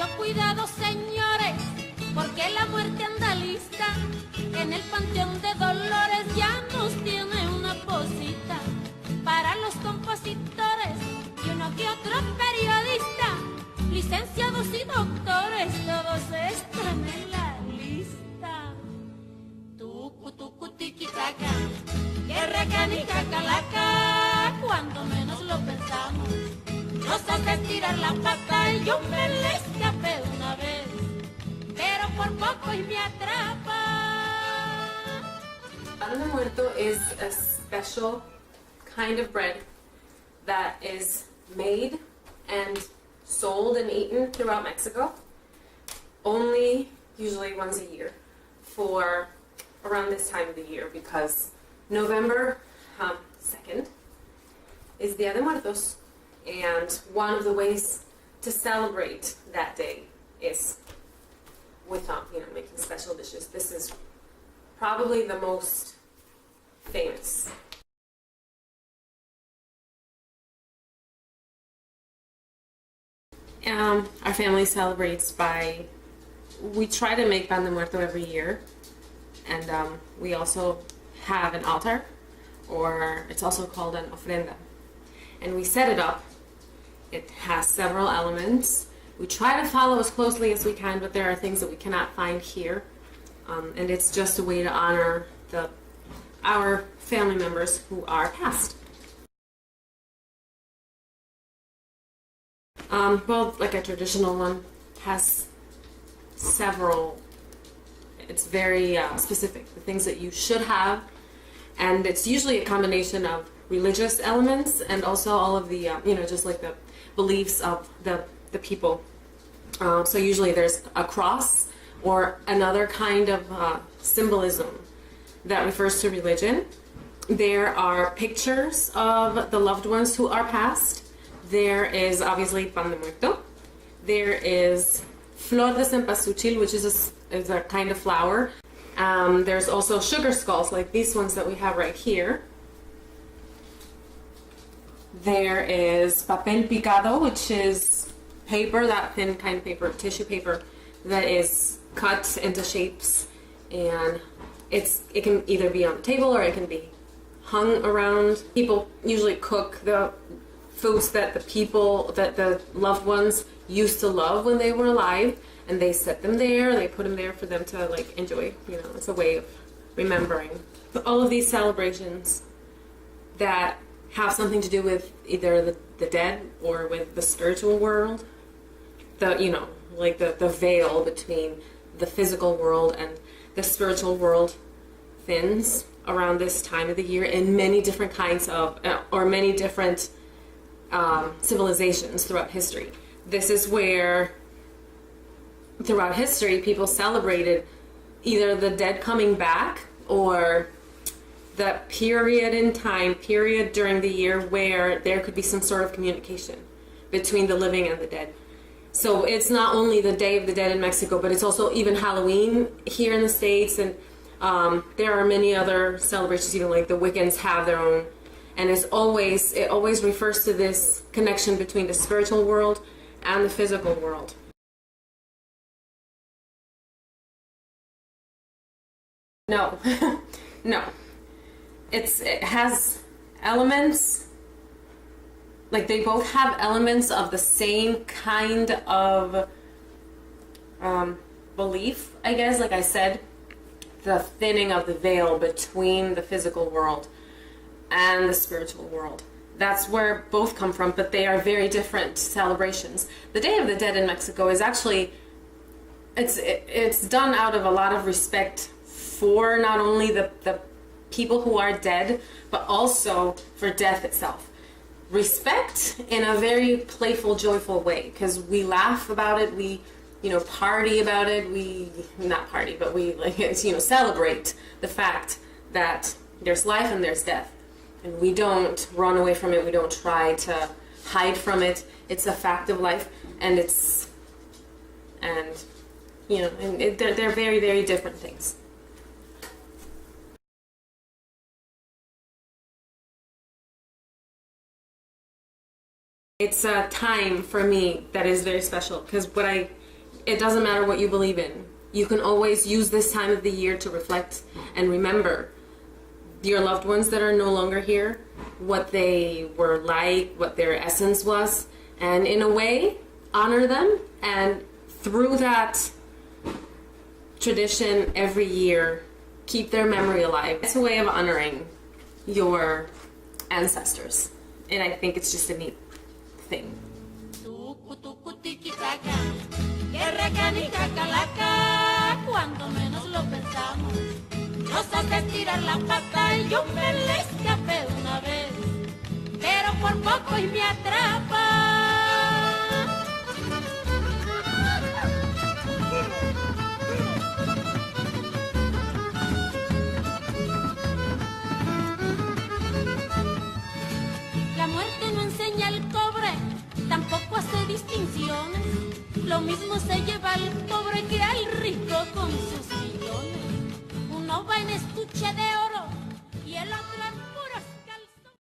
Mucho cuidado, señores, porque la muerte anda lista. En el panteón de Dolores ya nos tiene una posita para los compositores y uno que otro periodista, licenciados y doctores, todos están en la lista. Tucu, tucu, tiqui, taca, que recanica, calaca, cuando menos lo pensamos, nos hace estirar la pata y yo me le escapé una vez, pero por poco y me atrapa. Pan de Muerto is a special kind of bread that is made and sold and eaten throughout Mexico, only usually once a year for around this time of the year, because November 2nd is Dia de Muertos, and one of the ways to celebrate that day is with making special dishes. This is probably the most famous. Our family celebrates by, we try to make Pan de Muerto every year, and we also have an altar, or it's also called an ofrenda, and we set it up. It has several elements. We try to follow as closely as we can, but there are things that we cannot find here, and it's just a way to honor our family members who are passed. Well, like a traditional one has several, it's very specific, the things that you should have, and it's usually a combination of religious elements and also all of the, just like the beliefs of the people. So usually there's a cross or another kind of symbolism that refers to religion. There are pictures of the loved ones who are passed. There is obviously Pan de Muerto. There is Flor de Cempasúchil, which is a kind of flower. There's also sugar skulls, like these ones that we have right here. There is papel picado, which is paper, that thin kind of paper, tissue paper, that is cut into shapes, and it can either be on the table or it can be hung around. People usually cook the foods that the loved ones used to love when they were alive, and they set them there, they put them there for them to enjoy. It's a way of remembering. All of these celebrations that have something to do with either the dead or with the spiritual world, the veil between the physical world and the spiritual world thins around this time of the year in many different kinds of, or many different civilizations throughout history. This is where throughout history people celebrated either the dead coming back or that period during the year where there could be some sort of communication between the living and the dead. So it's not only the Day of the Dead in Mexico, but it's also even Halloween here in the States, and there are many other celebrations, even like the Wiccans have their own, and it always refers to this connection between the spiritual world and the physical world. No, no. It has elements, like they both have elements of the same kind of belief, I guess. Like I said, the thinning of the veil between the physical world and the spiritual world. That's where both come from, but they are very different celebrations. The Day of the Dead in Mexico is actually, it's done out of a lot of respect for not only the people who are dead, but also for death itself. Respect in a very playful, joyful way, because we laugh about it, we party about it, we celebrate the fact that there's life and there's death, and we don't run away from it, we don't try to hide from it. It's a fact of life, and they're very, very different things. It's a time for me that is very special, because what I it doesn't matter what you believe in. You can always use this time of the year to reflect and remember your loved ones that are no longer here, what they were like, what their essence was, and in a way, honor them. And through that tradition, every year, keep their memory alive. It's a way of honoring your ancestors. And I think it's just a neat thing. Cuando menos lo pensamos, nos hace estirar la pata y yo me le escapé una vez, pero por poco y me atrapa. La muerte no enseña el cobre, tampoco hace distinciones. Lo mismo se lleva al pobre que al rico con sus millones. Uno va en estuche de